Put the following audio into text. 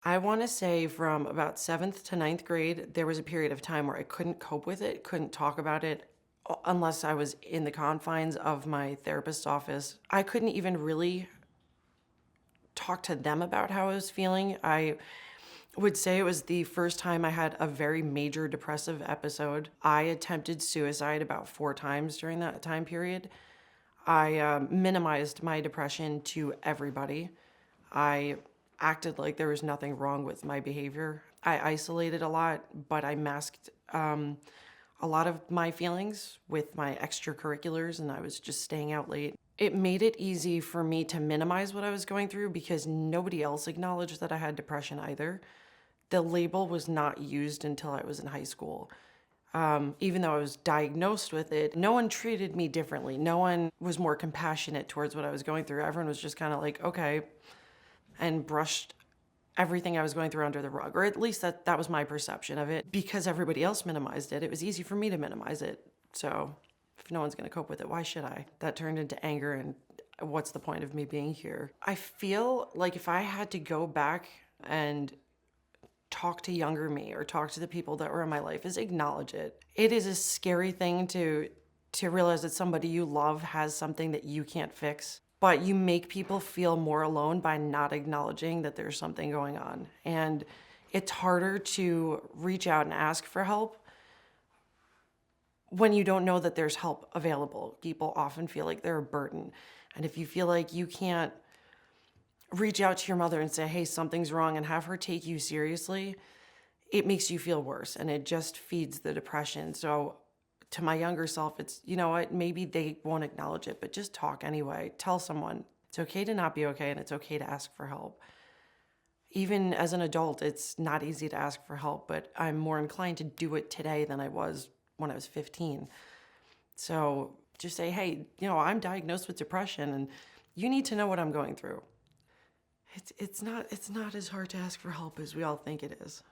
I want to say from about seventh to ninth grade, there was a period of time where I couldn't cope with it, couldn't talk about it unless I was in the confines of my therapist's office. I couldn't even really talk to them about how I was feeling. I would say it was the first time I had a very major depressive episode. I attempted suicide about 4 times during that time period. I minimized my depression to everybody. I acted like there was nothing wrong with my behavior. I isolated a lot, but I masked a lot of my feelings with my extracurriculars, and I was just staying out late. It made it easy for me to minimize what I was going through because nobody else acknowledged that I had depression either. The label was not used until I was in high school. Even though I was diagnosed with it, no one treated me differently. No one was more compassionate towards what I was going through. Everyone was just kind of like, okay, and brushed everything I was going through under the rug, or at least that was my perception of it. Because everybody else minimized it, it was easy for me to minimize it. So if no one's going to cope with it, why should I? That turned into anger, and what's the point of me being here? I feel like if I had to go back and talk to younger me or talk to the people that were in my life, is acknowledge it. It is a scary thing to realize that somebody you love has something that you can't fix, but you make people feel more alone by not acknowledging that there's something going on. And it's harder to reach out and ask for help when you don't know that there's help available. People often feel like they're a burden. And if you feel like you can't reach out to your mother and say, hey, something's wrong, and have her take you seriously, it makes you feel worse and it just feeds the depression. So to my younger self, it's, you know what, maybe they won't acknowledge it, but just talk anyway. Tell someone it's okay to not be okay, and it's okay to ask for help. Even as an adult, it's not easy to ask for help, but I'm more inclined to do it today than I was when I was 15. So just say, hey, I'm diagnosed with depression and you need to know what I'm going through. It's not as hard to ask for help as we all think it is.